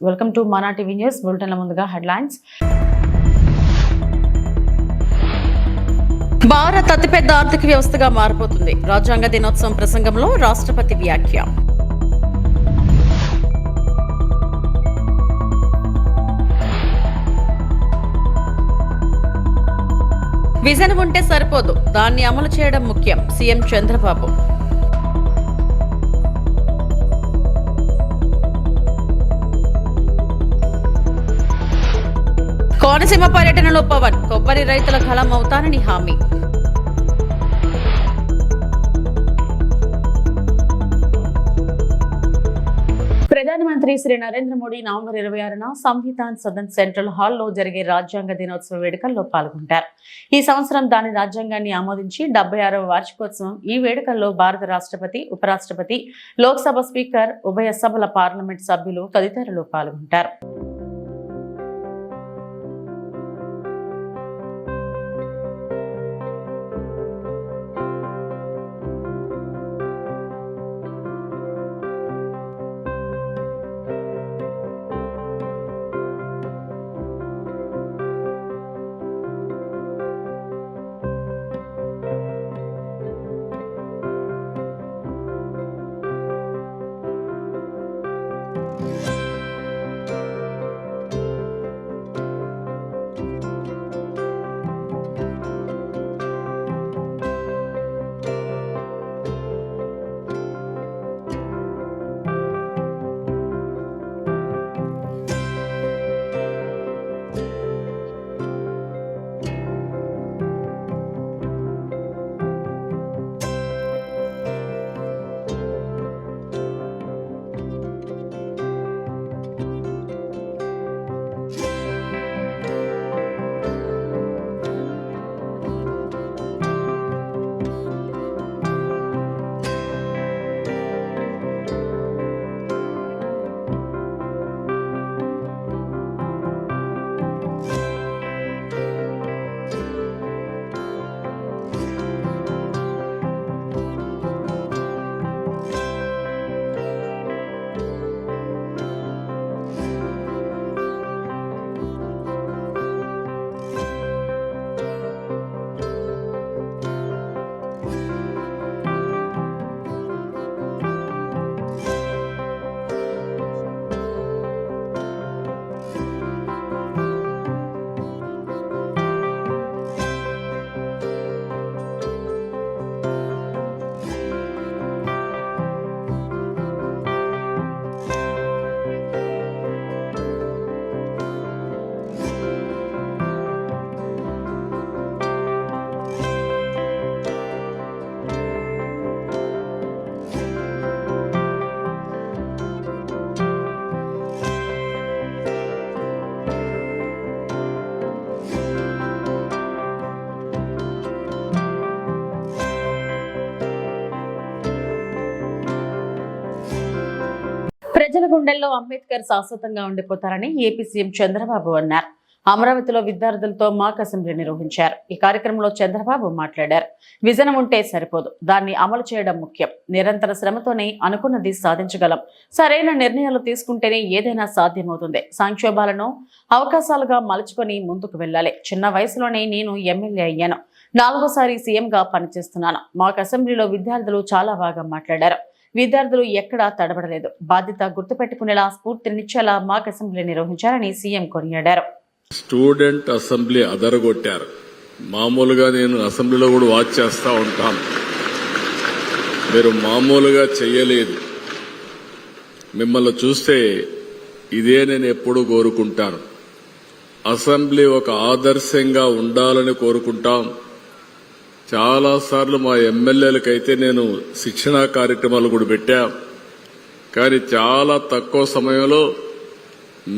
Welcome to మనా TV news బులెటిన్ల ముందుగా headlines. Bharat అతిపెద్ద ఆర్థిక వ్యవస్థగా మారిపోతుంది. రాజ్యాంగ దినోత్సవం ప్రసంగంలో రాష్ట్రపతి వ్యాఖ్య. విజన్ ఉంటే సరిపోదు, దాన్ని అమలు చేయడం ముఖ్యం. సీఎం చంద్రబాబు. కోనసీమ పర్యటనలో పవన్ కొబ్బరి రైతుల కలం అవుతానని హామీ. ప్రధానమంత్రి శ్రీ నరేంద్ర మోడీ నవంబర్ 26న సంవిధాన్ సదన్ సెంట్రల్ హాల్లో జరిగే రాజ్యాంగ దినోత్సవ వేడుకల్లో పాల్గొంటారు. ఈ సంవత్సరం దాని రాజ్యాంగాన్ని ఆమోదించి 76వ వార్షికోత్సవం. ఈ వేడుకల్లో భారత రాష్ట్రపతి, ఉపరాష్ట్రపతి, లోక్సభ స్పీకర్, ఉభయ సభల పార్లమెంట్ సభ్యులు తదితరులు పాల్గొంటారు. ప్రజల గుండెల్లో అంబేద్కర్ శాశ్వతంగా ఉండిపోతారని ఏపీ సీఎం చంద్రబాబు అన్నారు. అమరావతిలో విద్యార్థులతో మాక్ అసెంబ్లీ నిర్వహించారు. ఈ కార్యక్రమంలో చంద్రబాబు మాట్లాడారు. విజన్ ఉంటే సరిపోదు, దాన్ని అమలు చేయడం ముఖ్యం. నిరంతర శ్రమతోనే అనుకున్నది సాధించగలం. సరైన నిర్ణయాలు తీసుకుంటేనే ఏదైనా సాధ్యమవుతుంది. సంక్షోభాలను అవకాశాలుగా మలుచుకొని ముందుకు వెళ్ళాలి. చిన్న వయసులోనే నేను ఎమ్మెల్యే అయ్యాను. 4వ సీఎంగా పనిచేస్తున్నాను. మాక్ అసెంబ్లీలో విద్యార్థులు చాలా బాగా మాట్లాడారు. విద్యార్థులు ఎక్కడా తడబడలేదు. బాధ్యత గుర్తుపెట్టుకునేలా స్ఫూర్తినిచ్చేలా మాక్ అసెంబ్లీ నిర్వహించారని సీఎం కొనియాడారు. స్టూడెంట్ అసెంబ్లీ అదరగొట్టారు. మామూలుగా నేను అసెంబ్లీలో కూడా వాచ్ చేస్తా ఉంటాను. మీరు మామూలుగా చెయ్యలేదు. మిమ్మల్ని చూస్తే ఇదే నేను ఎప్పుడూ కోరుకుంటాను. అసెంబ్లీ ఒక ఆదర్శంగా ఉండాలని కోరుకుంటాం. చాలాసార్లు మా ఎమ్మెల్యేలకైతే నేను శిక్షణా కార్యక్రమాలు కూడా పెట్టా. కానీ చాలా తక్కువ సమయంలో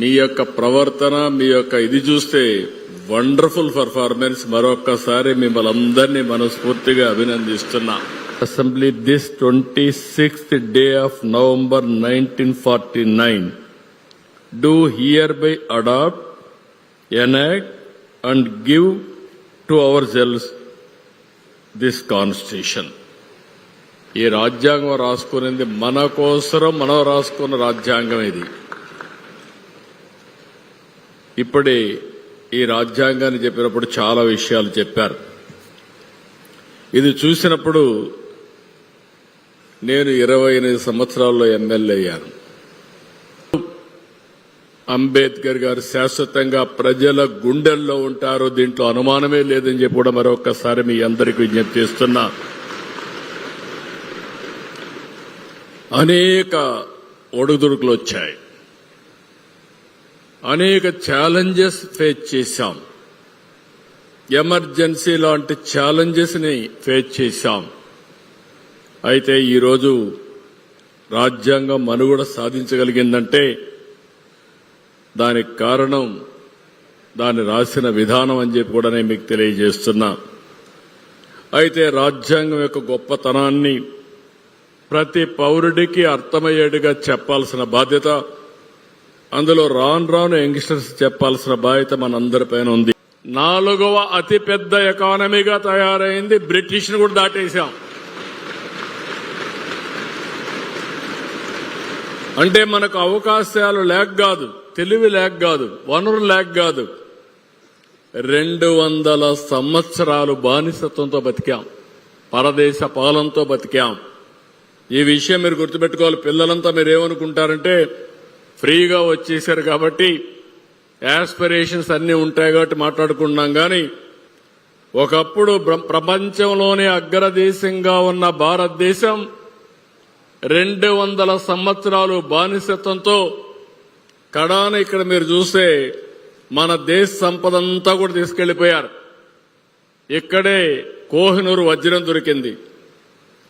మీ యొక్క ప్రవర్తన, మీ యొక్క ఇది చూస్తే వండర్ఫుల్ పర్ఫార్మెన్స్. మరొక్కసారి మిమ్మల్ని అందరినీ మనస్ఫూర్తిగా అభినందిస్తున్నా. Assembly this 26th day of November 1949 do hereby adopt, enact and give to ourselves this constitution. ఈ రాజ్యాంగం రాసుకునేది మన కోసరం మనం రాసుకున్న రాజ్యాంగం ఇది. ఇప్పుడే ఈ రాజ్యాంగాన్ని చెప్పినప్పుడు చాలా విషయాలు చెప్పారు. ఇది చూసినప్పుడు నేను 28 సంవత్సరాల్లో ఎమ్మెల్యే అయ్యాను. అంబేద్కర్ గారు శాశ్వతంగా ప్రజల గుండెల్లో ఉంటారు, దీంట్లో అనుమానమే లేదని చెప్పి కూడా మరొకసారి మీ అందరికీ విజ్ఞప్తి చేస్తున్నా. అనేక ఒడుదుడుకులు వచ్చాయి, అనేక ఛాలెంజెస్ ఫేస్ చేశాం, ఎమర్జెన్సీ లాంటి ఛాలెంజెస్ ని ఫేస్ చేశాం. అయితే ఈరోజు రాజ్యాంగం మనుగడ సాధించగలిగిందంటే దానికి కారణం దాన్ని రాసిన విధానం అని చెప్పి కూడా నేను మీకు తెలియజేస్తున్నా. అయితే రాజ్యాంగం యొక్క గొప్పతనాన్ని ప్రతి పౌరుడికి అర్థమయ్యేట్టుగా చెప్పాల్సిన బాధ్యత, అందులో రాను యంగ్స్టర్స్ చెప్పాల్సిన బాధ్యత మనందరిపైన ఉంది. 4వ అతిపెద్ద ఎకానమీగా తయారైంది, బ్రిటిష్ ను కూడా దాటేశాం. అంటే మనకు అవకాశాలు లేక కాదు, తెలివి లేక కాదు, వనరులు లేక కాదు, 200 సంవత్సరాలు బానిసత్వంతో బతికాం, పరదేశ పాలనతో బతికాం. ఈ విషయం మీరు గుర్తుపెట్టుకోవాలి. పిల్లలంతా మీరేమనుకుంటారంటే ఫ్రీగా వచ్చేశారు కాబట్టి యాస్పిరేషన్స్ అన్నీ ఉంటాయి కాబట్టి మాట్లాడుకుంటున్నాం. కానీ ఒకప్పుడు ప్రపంచంలోనే అగ్రదేశంగా ఉన్న భారతదేశం 200 సంవత్సరాలు బానిసత్వంతో కడాన ఇక్కడ మీరు చూస్తే మన దేశ సంపదంతా కూడా తీసుకెళ్లిపోయారు. ఇక్కడే కోహినూరు వజ్రం దొరికింది.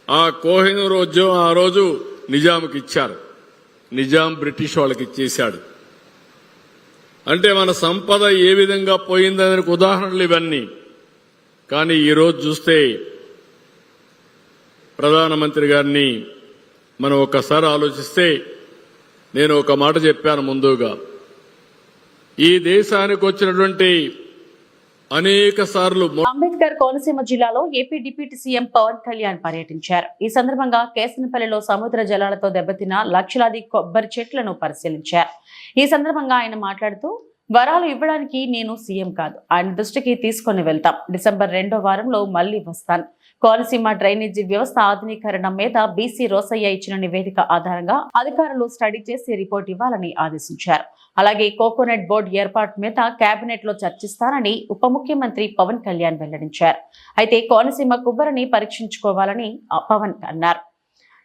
ఆ కోహినూరు వజ్రం ఆ రోజు నిజాంకి ఇచ్చారు, నిజాం బ్రిటిష్ వాళ్ళకి ఇచ్చేశాడు. అంటే మన సంపద ఏ విధంగా పోయిందనే ఉదాహరణలు ఇవన్నీ. కానీ ఈరోజు చూస్తే ప్రధానమంత్రి గారిని మనం ఒక్కసారి ఆలోచిస్తే, నేను ఒక మాట చెప్పాను ముందుగా, ఈ దేశానికి వచ్చినటువంటి అనేక సార్లు అంబేద్కర్ కోనసీమ జిల్లాలో AP deputy CM Pawan Kalyan పర్యటించారు. ఈ సందర్భంగా కేసనపల్లిలో సముద్ర జలాలతో దెబ్బతిన్న లక్షలాది కొబ్బరి చెట్లను పరిశీలించారు. ఈ సందర్భంగా ఆయన మాట్లాడుతూ, వరాలు ఇవ్వడానికి నేను సీఎం కాదు, ఆయన దృష్టికి తీసుకుని వెళ్తాం. డిసెంబర్ 2వ వారంలో మళ్లీ వస్తాను. కోనసీమ డ్రైనేజీ వ్యవస్థ ఆధునీకరణ మీద బీసీ రోసయ్య ఇచ్చిన నివేదిక ఆధారంగా అధికారులు స్టడీ చేసి రిపోర్ట్ ఇవ్వాలని ఆదేశించారు. అలాగే కోకోనట్ బోర్డు ఏర్పాటు మీద కేబినెట్ లో చర్చిస్తారని ఉప ముఖ్యమంత్రి పవన్ కళ్యాణ్ వెల్లడించారు. అయితే కోనసీమ కొబ్బరిని పరీక్షించుకోవాలని పవన్ అన్నారు.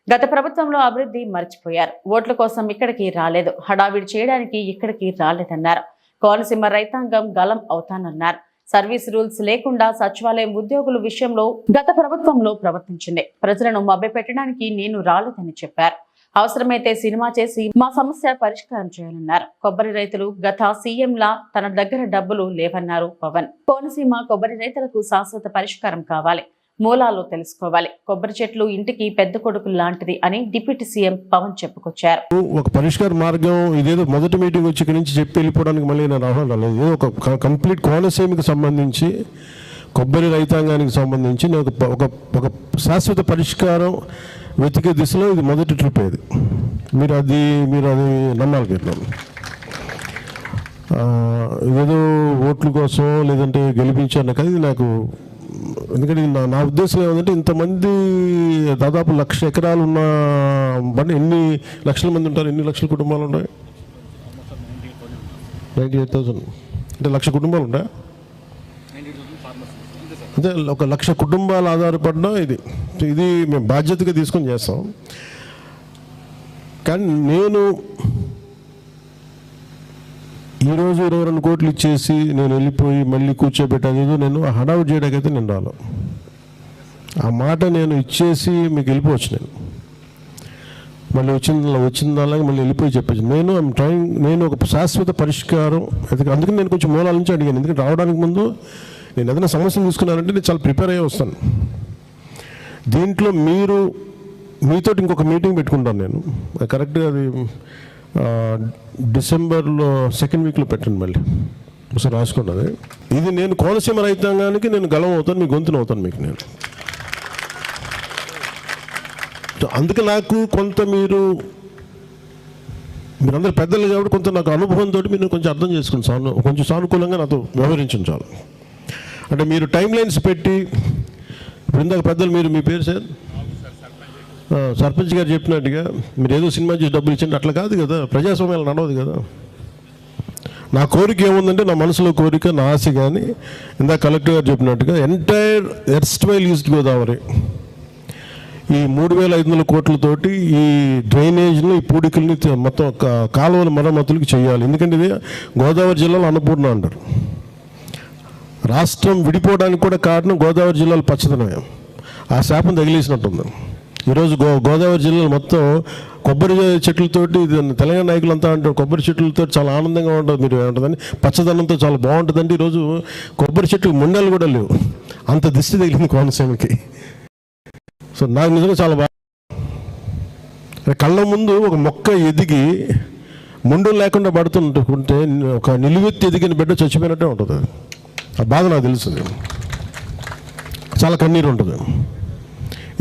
గత ప్రభుత్వంలో అభివృద్ధి మర్చిపోయారు, ఓట్ల కోసం ఇక్కడికి రాలేదు, హడావిడి చేయడానికి ఇక్కడికి రాలేదన్నారు. కోనసీమ రైతాంగం గలం అవుతానన్నారు. సర్వీస్ రూల్స్ లేకుండా సచివాలయం ఉద్యోగుల విషయంలో గత ప్రభుత్వంలో ప్రవర్తించింది. ప్రజలను మభ్యపెట్టడానికి నేను రాలేదని చెప్పారు. అవసరమైతే సినిమా చేసి మా సమస్య పరిష్కారం చేయాలన్నారు. కొబ్బరి రైతులు గత సీఎంలా తన దగ్గర డబ్బులు లేవన్నారు పవన్. కోనసీమ కొబ్బరి రైతులకు శాశ్వత పరిష్కారం కావాలి, మూలాలు తెలుసుకోవాలి. కొబ్బరి చెట్లు ఇంటికి పెద్ద కొడుకు లాంటిది అని డిప్యూటీ సీఎం పవన్ చెప్పుకొచ్చారు. ఒక పరిష్కార మార్గం ఇదేదో మొదటి మీటింగ్ వచ్చి ఇక్కడి నుంచి చెప్పి వెళ్ళిపోవడానికి మళ్ళీ నేను రావడం రాలేదు. ఒక కంప్లీట్ కోనసీమకి సంబంధించి, కొబ్బరి రైతాంగానికి సంబంధించి ఒక శాశ్వత పరిష్కారం వెతికే దిశలో ఇది మొదటి ట్రిప్. ఇది మీరు అది నమ్మాలి. ఇట్లా ఏదో ఓట్ల కోసం లేదంటే గెలిపించాను కదా, ఇది నాకు, ఎందుకంటే నా ఉద్దేశం ఏమంటే, ఇంతమంది దాదాపు 1,00,000 ఎకరాలు ఉన్న బండి ఎన్ని లక్షల మంది ఉంటారు, ఎన్ని లక్షల కుటుంబాలు ఉన్నాయి? 98,000 అంటే 1,00,000 కుటుంబాలు ఉంటాయి. అంటే 1,00,000 కుటుంబాలు ఆధారపడినా ఇది మేము బాధ్యతగా తీసుకొని చేస్తాం. కానీ నేను ఈరోజు 22 కోట్లు ఇచ్చేసి నేను వెళ్ళిపోయి మళ్ళీ కూర్చోబెట్టాను, నేను హడావుడి చేయడానికైతే నేను రాను. ఆ మాట నేను ఇచ్చేసి మీకు వెళ్ళిపోవచ్చు. మళ్ళీ వచ్చిందల్లా మళ్ళీ వెళ్ళిపోయి చెప్పచ్చు. నేను ఒక శాశ్వత పరిష్కారం, అందుకని నేను కొంచెం మూలాల నుంచి అడిగాను. ఎందుకంటే రావడానికి ముందు నేను ఏదైనా సమస్యలు తీసుకున్నానంటే నేను చాలా ప్రిపేర్ అయ్యి వస్తాను. దీంట్లో మీతో ఇంకొక మీటింగ్ పెట్టుకుంటాను నేను, కరెక్ట్గా అది డిసెంబర్లో 2nd వీక్లో పెట్టండి. మళ్ళీ ఒకసారి రాసుకున్నది. ఇది నేను కోనసీమ రైతాంగానికి నేను గలం అవుతాను, మీ గొంతును అవుతాను మీకు నేను. అందుకే నాకు కొంత మీరు మీరందరూ పెద్దలు కాబట్టి కొంత నాకు అనుభవంతో మీరు కొంచెం అర్థం చేసుకుని కొంచెం సానుకూలంగా నాతో వ్యవహరించండి చాలు. అంటే మీరు టైం లైన్స్ పెట్టి ఇప్పుడు ఇందాక పెద్దలు మీరు మీ పేరు సార్ సర్పంచ్ గారు చెప్పినట్టుగా మీరు ఏదో సినిమా చేసి డబ్బులు ఇచ్చండి అట్లా కాదు కదా, ప్రజాస్వామ్యాలు నడవదు కదా. నా కోరిక ఏముందంటే నా మనసులో కోరిక నా ఆశ, కానీ ఇందాక కలెక్టర్ గారు చెప్పినట్టుగా ఎంటైర్ ఎర్స్ట్వైల్ ఈస్ట్ గోదావరి ఈ 3,500 కోట్లతోటి ఈ డ్రైనేజ్ని ఈ పూడికల్ని మొత్తం కాలువల మరమ్మతులకి చేయాలి. ఎందుకంటే ఇది గోదావరి జిల్లాలో అన్నపూర్ణ అంటారు. రాష్ట్రం విడిపోవడానికి కూడా కారణం గోదావరి జిల్లాలో పచ్చదనమే. ఆ శాపం తగిలేసినట్టుంది. ఈరోజు గోదావరి జిల్లాలో మొత్తం కొబ్బరి చెట్లతోటి, తెలంగాణ నాయకులంతా అంటారు కొబ్బరి చెట్లతో చాలా ఆనందంగా ఉంటుంది, మీరు ఏమంటుందని పచ్చదనంతో చాలా బాగుంటుందంటే ఈరోజు కొబ్బరి చెట్లు ముండలు కూడా లేవు, అంత దిష్టి తగిలింది కోనసీమకి. సో నాకు నిజంగా చాలా బాగా కళ్ళ ముందు ఒక మొక్క ఎదిగి ముండలు లేకుండా పడుతుంటే ఒక నిలువెత్తి ఎదిగిన బిడ్డ చచ్చిపోయినట్టే ఉంటుంది. ఆ బాధ నాకు తెలుస్తుంది, చాలా కన్నీరు ఉంటుంది.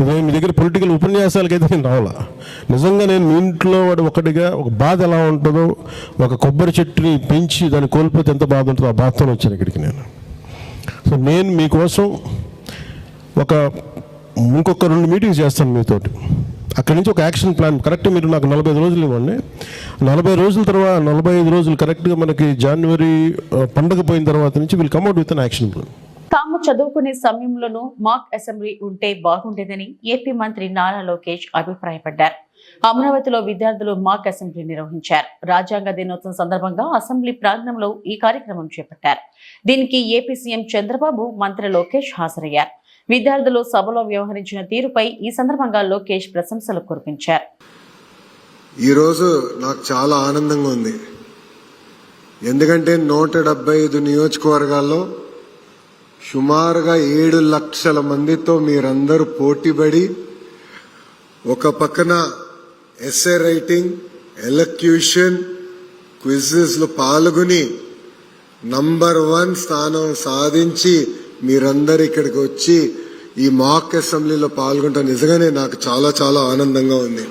ఇది మీ దగ్గర పొలిటికల్ ఉపన్యాసాలకైతే నేను రావాలా, నిజంగా నేను మీ ఇంట్లో వాడు ఒకటిగా ఒక బాధ ఎలా ఉంటుందో, ఒక కొబ్బరి చెట్టుని పెంచి దాన్ని కోల్పోతే ఎంత బాధ ఉంటుందో ఆ బాధతో వచ్చాను ఇక్కడికి నేను. సో నేను మీకోసం ఇంకొక 2 మీటింగ్స్ చేస్తాను మీతోటి. అక్కడి నుంచి ఒక యాక్షన్ ప్లాన్ కరెక్ట్ మీరు నాకు 45 రోజులు ఇవ్వండి. 45 రోజుల తర్వాత 45 రోజులు కరెక్ట్గా మనకి జనవరి పండుగ పోయిన తర్వాత నుంచి will come out with an action plan. తాము చదువుకునే సమయంలోనూ మాక్ అసెంబ్లీ ఉంటే బాగుండేదని ఏపీ మంత్రి నారా లోకేష్ అభిప్రాయపడ్డారు. అమరావతిలో విద్యార్థులు మాక్ అసెంబ్లీ నిర్వహించారు. రాజ్యాంగ దినోత్సవం సందర్భంగా అసెంబ్లీ ప్రాంగణంలో ఈ కార్యక్రమం చేపట్టారు. దీనికి ఏపీ సీఎం చంద్రబాబు, మంత్రి లోకేష్ హాజరయ్యారు. విద్యార్థులు సభలో వ్యవహరించిన తీరుపై ఈ సందర్భంగా లోకేష్ ప్రశంసలు కురిపించారు. ఈరోజు నాకు చాలా ఆనందంగా ఉంది. ఎందుకంటే 175 నియోజకవర్గాల్లో సుమారుగా 7 లక్షల మందితో మీరందరూ పోటీపడి ఒక పక్కన ఎస్ఏ రైటింగ్, ఎలక్యూషన్, క్విజెస్లో పాల్గొని నంబర్ 1 స్థానం సాధించి మీరందరూ ఇక్కడికి వచ్చి ఈ మాక్ అసెంబ్లీలో పాల్గొంటాం. నిజంగానే నాకు చాలా చాలా ఆనందంగా ఉంది.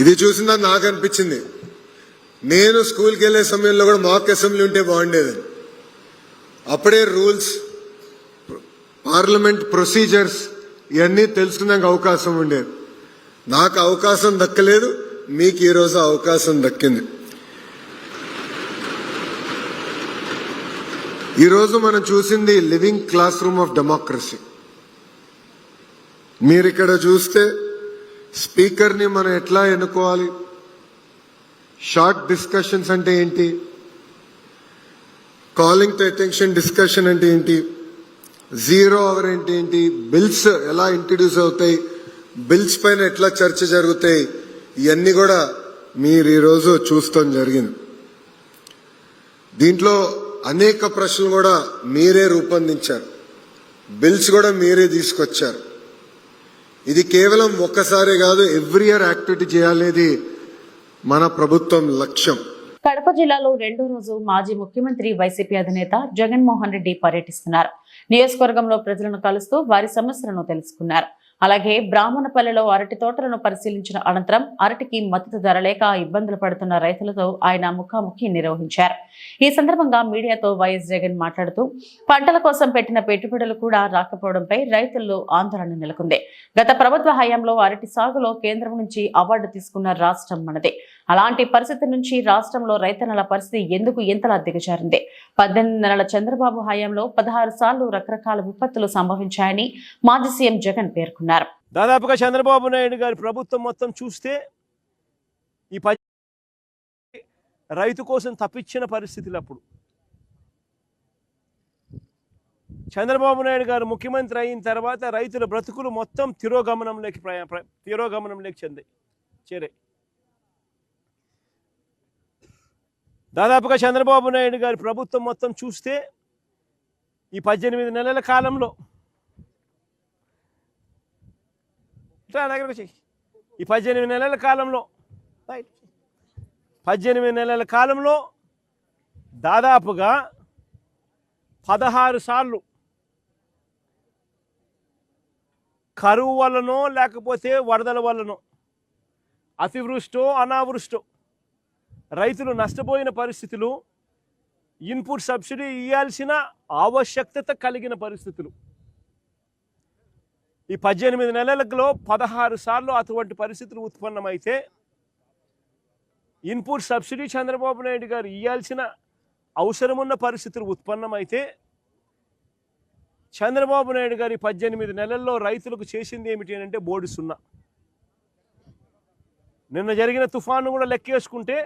ఇది చూసిందా నాకు అనిపించింది, నేను స్కూల్కి వెళ్ళే సమయంలో కూడా మాక్ అసెంబ్లీ ఉంటే బాగుండేదని. అప్పుడే రూల్స్, పార్లమెంట్ ప్రొసీజర్స్ ఇవన్నీ తెలుసుకునే అవకాశం ఉండేది. నాకు అవకాశం దక్కలేదు, మీకు ఈరోజు అవకాశం దక్కింది. ఈరోజు మనం చూసింది living class room of democracy. మీరు ఇక్కడ చూస్తే స్పీకర్ని మనం ఎట్లా ఎన్నుకోవాలి, షార్ట్ డిస్కషన్స్ అంటే ఏంటి, కాలింగ్ టు అటెన్షన్ డిస్కషన్ అంటే ఏంటి, 0 అవర్ అంటే ఏంటి, బిల్స్ ఎలా ఇంట్రడ్యూస్ అవుతాయి, బిల్స్ పైన ఎట్లా చర్చ జరుగుతాయి, ఇవన్నీ కూడా మీరు ఈరోజు చూస్తాం జరిగింది. దీంట్లో అనేక ప్రశ్నలు కూడా మీరే రూపొందించారు, బిల్స్ కూడా మీరే తీసుకొచ్చారు. ఇది కేవలం ఒక్కసారే కాదు, ఎవ్రీ ఇయర్ యాక్టివిటీ చేయాలేది మన ప్రభుత్వం లక్ష్యం. కడప జిల్లాలో 2వ రోజు మాజీ ముఖ్యమంత్రి వైసీపీ అధినేత జగన్మోహన్ రెడ్డి పర్యటిస్తున్నారు. నియోజకవర్గంలో ప్రజలను కలుస్తూ వారి సమస్యలను తెలుసుకున్నారు. అలాగే బ్రాహ్మణపల్లిలో అరటి తోటలను పరిశీలించిన అనంతరం అరటికి మద్దతు ధర లేక ఇబ్బందులు పడుతున్న రైతులతో ఆయన ముఖాముఖి నిర్వహించారు. ఈ సందర్భంగా మీడియాతో వైఎస్ జగన్ మాట్లాడుతూ పంటల కోసం పెట్టిన పెట్టుబడులు కూడా రాకపోవడంపై రైతుల్లో ఆందోళన నెలకొంది. గత ప్రభుత్వ హయాంలో అరటి సాగులో కేంద్రం నుంచి అవార్డు తీసుకున్న రాష్ట్రం మనదే. అలాంటి పరిస్థితి నుంచి రాష్ట్రంలో రైతన్నల పరిస్థితి ఎందుకు ఎంతలా దిగజారింది? 18 నెలల చంద్రబాబు హయాంలో 16 సార్లు రకరకాల విపత్తులు సంభవించాయని మాజీ సీఎం జగన్ పేర్కొన్నారు. దాదాపుగా చంద్రబాబు నాయుడు గారి ప్రభుత్వం మొత్తం చూస్తే ఈ రైతు కోసం తప్పించిన పరిస్థితులు. అప్పుడు చంద్రబాబు నాయుడు గారు ముఖ్యమంత్రి అయిన తర్వాత రైతుల బ్రతుకులు మొత్తం తిరోగమనంలోకి చేరాయి. దాదాపుగా చంద్రబాబు నాయుడు గారి ప్రభుత్వం మొత్తం చూస్తే ఈ 18 నెలల కాలంలో ఈ 18 నెలల కాలంలో దాదాపుగా 16 సార్లు కరువు వల్లనో లేకపోతే వరదల వల్లనో అతివృష్టో అనావృష్టో రైతులు నష్టపోయిన పరిస్థితులు, ఇన్పుట్ సబ్సిడీ ఇవ్వాల్సిన ఆవశ్యకత కలిగిన పరిస్థితులు. ఈ 18 నెలలలో 16 సార్లు అటువంటి పరిస్థితులు ఉత్పన్నమైతే ఇన్పుట్ సబ్సిడీ చంద్రబాబు నాయుడు గారు ఇవ్వాల్సిన అవసరం ఉన్న పరిస్థితులు ఉత్పన్నమైతే చంద్రబాబు నాయుడు గారి 18 నెలల్లో రైతులకు చేసింది ఏమిటి అంటే బోర్డు సున్నా. నిన్న జరిగిన తుఫాను కూడా లెక్కేసుకుంటే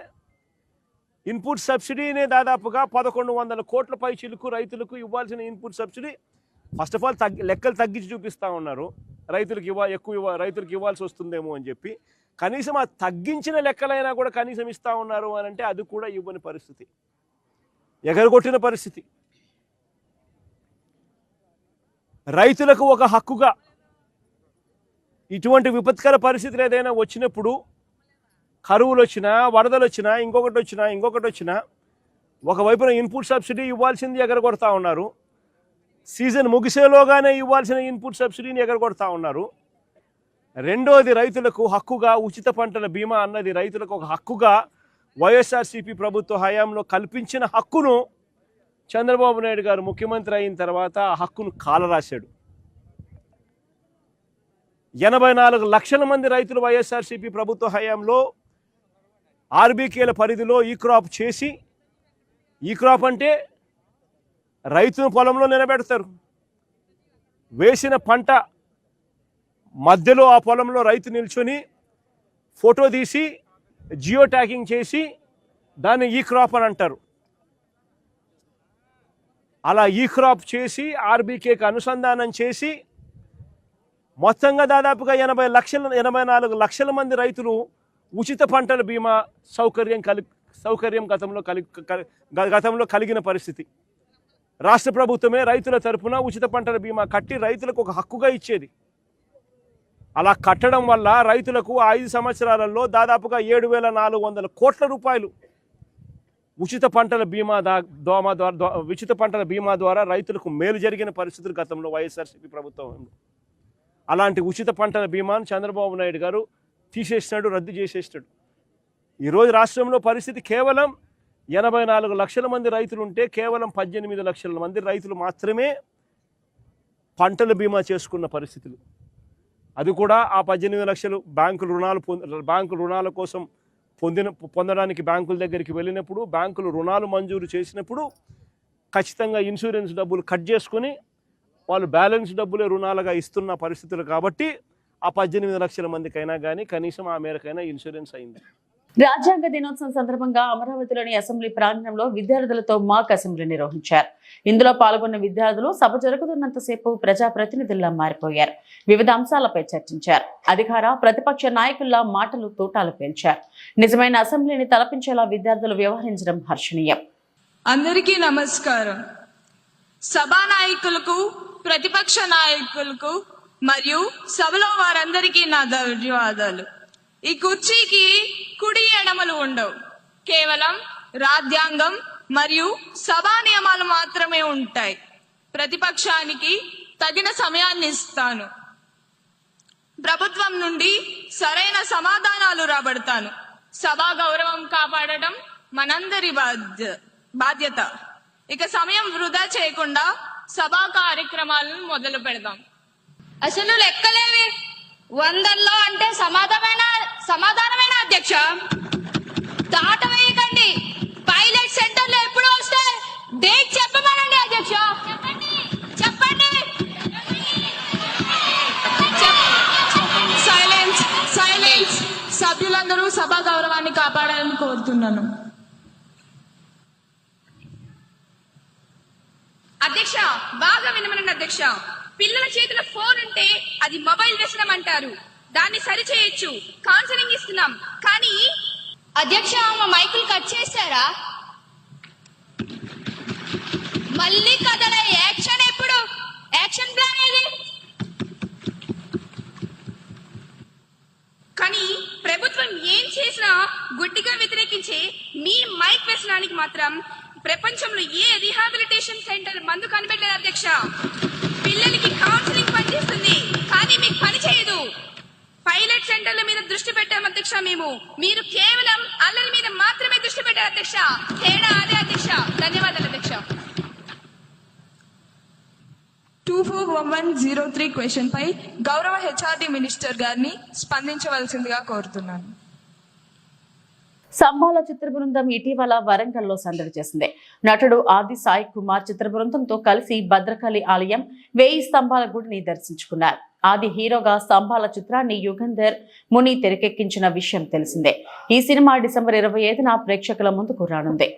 ఇన్పుట్ సబ్సిడీనే దాదాపుగా 1100 కోట్ల పైచిలకు రైతులకు ఇవ్వాల్సిన input subsidy first of all లెక్కలు తగ్గించి చూపిస్తూ ఉన్నారు. రైతులకు రైతులకు ఇవ్వాల్సి వస్తుందేమో అని చెప్పి కనీసం ఆ తగ్గించిన లెక్కలైనా కూడా కనీసం ఇస్తూ ఉన్నారు అని అంటే అది కూడా ఇవ్వని పరిస్థితి, ఎగరగొట్టిన పరిస్థితి. రైతులకు ఒక హక్కుగా ఇటువంటి విపత్కర పరిస్థితులు ఏదైనా వచ్చినప్పుడు, కరువులు వచ్చినా, వరదలు వచ్చినా, ఇంకొకటి వచ్చినా ఒకవైపున ఇన్పుట్ సబ్సిడీ ఇవ్వాల్సింది ఎగరగొడతా ఉన్నారు. సీజన్ ముగిసేలోగానే ఇవ్వాల్సిన ఇన్పుట్ సబ్సిడీని ఎగరగొడతా ఉన్నారు. రెండోది రైతులకు హక్కుగా ఉచిత పంటల బీమా అన్నది రైతులకు ఒక హక్కుగా వైఎస్ఆర్సీపీ ప్రభుత్వ హయాంలో కల్పించిన హక్కును చంద్రబాబు నాయుడు గారు ముఖ్యమంత్రి అయిన తర్వాత ఆ హక్కును కాలరాశాడు. 84 లక్షల మంది రైతులు వైఎస్ఆర్సీపీ ప్రభుత్వ హయాంలో ఆర్బీకేల పరిధిలో ఈ క్రాప్ చేసి, ఈ క్రాప్ అంటే రైతును పొలంలో నిలబెడతారు, వేసిన పంట మధ్యలో ఆ పొలంలో రైతు నిల్చొని ఫోటో తీసి జియో ట్యాగింగ్ చేసి దాన్ని ఈ క్రాప్ అని అంటారు. అలా ఈ క్రాప్ చేసి ఆర్బీకేకి అనుసంధానం చేసి మొత్తంగా దాదాపుగా 84 లక్షల మంది రైతులు ఉచిత పంటల బీమా సౌకర్యం గతంలో కలిగిన పరిస్థితి. రాష్ట్ర ప్రభుత్వమే రైతుల తరపున ఉచిత పంటల బీమా కట్టి రైతులకు ఒక హక్కుగా ఇచ్చేది. అలా కట్టడం వల్ల రైతులకు 5 సంవత్సరాలలో దాదాపుగా 7,400 కోట్ల రూపాయలు ఉచిత పంటల బీమా ద్వారా రైతులకు మేలు జరిగిన పరిస్థితులు గతంలో వైఎస్ఆర్సీపీ ప్రభుత్వం. అలాంటి ఉచిత పంటల బీమాను చంద్రబాబు నాయుడు గారు తీసేసినాడు, రద్దు చేసేసినాడు. ఈరోజు రాష్ట్రంలో పరిస్థితి కేవలం 84 లక్షల మంది రైతులు ఉంటే కేవలం 18 లక్షల మంది రైతులు మాత్రమే పంటల బీమా చేసుకున్న పరిస్థితులు. అది కూడా ఆ 18 లక్షలు బ్యాంకు రుణాల కోసం పొందడానికి బ్యాంకుల దగ్గరికి వెళ్ళినప్పుడు, బ్యాంకులు రుణాలు మంజూరు చేసినప్పుడు ఖచ్చితంగా ఇన్సూరెన్స్ డబ్బులు కట్ చేసుకుని వాళ్ళు బ్యాలెన్స్ డబ్బులే రుణాలుగా ఇస్తున్న పరిస్థితులు. కాబట్టి ఆ 18 లక్షల మందికైనా కానీ కనీసం ఆ మేరకైనా ఇన్సూరెన్స్ అయింది. రాజ్యాంగ దినోత్సవం సందర్భంగా అమరావతిలోని అసెంబ్లీ ప్రాంగణంలో విద్యార్థులతో మాక్ అసెంబ్లీ నిర్వహించారు. ఇందులో పాల్గొన్న విద్యార్థులు సభ జరుగుతున్నంతసేపు ప్రజాప్రతినిధుల్లా మారిపోయారు. వివిధ అంశాలపై చర్చించారు. అధికార ప్రతిపక్ష నాయకుల్లా మాటలు తూటాలు పేల్చారు. నిజమైన అసెంబ్లీని తలపించేలా విద్యార్థులు వ్యవహరించడం హర్షణీయం. అందరికీ నమస్కారం. సభా నాయకులకు, ప్రతిపక్ష నాయకులకు మరియు సభలో వారందరికీ నా ధన్యవాదాలు. ఈ కుర్చీకి కుడి ఎడమలు ఉండవు, కేవలం రాజ్యాంగం మరియు సభా నియమాలు మాత్రమే ఉంటాయి. ప్రతిపక్షానికి తగిన సమయాన్ని ఇస్తాను. ప్రభుత్వం నుండి సరైన సమాధానాలు రాబడతాను. సభా గౌరవం కాపాడటం మనందరి బాధ్యత. ఇక సమయం వృధా చేయకుండా సభా కార్యక్రమాలను మొదలు పెడదాం. అసలు లెక్కలేవి 100లో అంటే సమాధానమైన అధ్యక్ష. దాట వేయకండి. పైలట్ సెంటర్లో ఎప్పుడు వస్తే డేట్ చెప్పమనండి అధ్యక్ష. చెప్పండి. సైలెన్స్. సభ్యులందరూ సభా గౌరవాన్ని కాపాడాలని కోరుతున్నాను. అధ్యక్ష, బాగా వినమనండి అధ్యక్ష. పిల్లల చేతిలో ఫోన్ ఉంటే అది మొబైల్ వ్యసనం అంటారు. దాన్ని సరిచేయొచ్చు, కౌన్సిలింగ్ ఇస్తున్నాం. కానీ అధ్యక్ష, మా మైకులు కట్ చేశారా? మళ్ళీ కదల యాక్షన్ ఎప్పుడు? యాక్షన్ ప్లాన్ ఏది? కానీ ప్రభుత్వం ఏం చేసినా గుడ్డిగా వ్యతిరేకించే మీ మైక్ వ్యసనానికి మాత్రం ప్రపంచంలో ఏ రీహాబిలిటేషన్ సెంటర్ మందు కనిపెట్టలేదు అధ్యక్ష. పిల్లలకి కౌన్సిలింగ్ పనిచేస్తుంది కానీ కానీ మీకు పని చేయదు. పైలట్ సెంటర్ల మీద దృష్టి పెట్టాం అధ్యక్ష మేము. మీరు కేవలం అల్లరి మీద మాత్రమే దృష్టి పెట్టారు అధ్యక్ష. తేడా అదే అధ్యక్ష. ధన్యవాదాలు అధ్యక్ష. 241103 క్వశ్చన్ పై గౌరవ హెచ్ఆర్డి మినిస్టర్ గారిని స్పందించవలసిందిగా కోరుతున్నాను. సంబాల చిత్ర బృందం ఇటీవల వరంగల్లో సందడి చేసింది. నటుడు ఆది సాయి కుమార్ చిత్ర బృందంతో కలిసి భద్రకాళి ఆలయం, 1000 స్తంభాల గుడిని దర్శించుకున్నారు. ఆది హీరోగా స్తంభాల చిత్రాన్ని యుగంధర్ ముని తెరకెక్కించిన విషయం తెలిసిందే. ఈ సినిమా డిసెంబర్ 25న ప్రేక్షకుల ముందుకు రానుంది.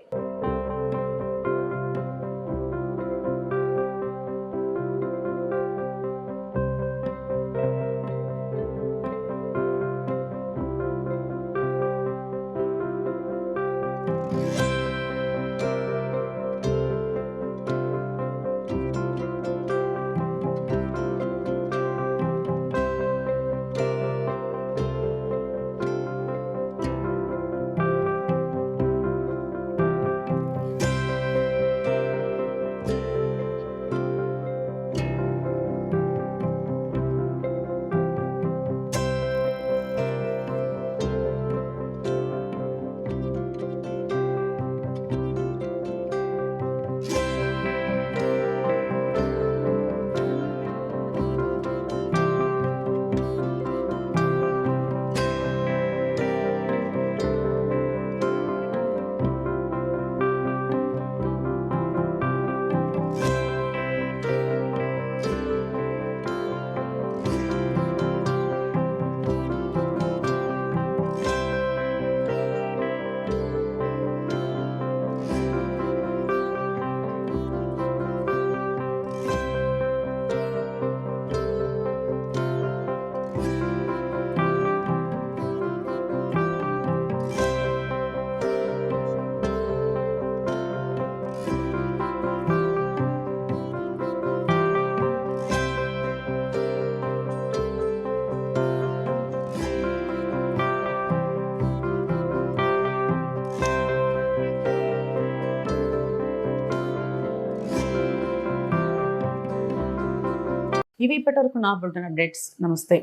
ఇవి ఇప్పటివరకు నా బులెటిన్ అప్డేట్స్. నమస్తే.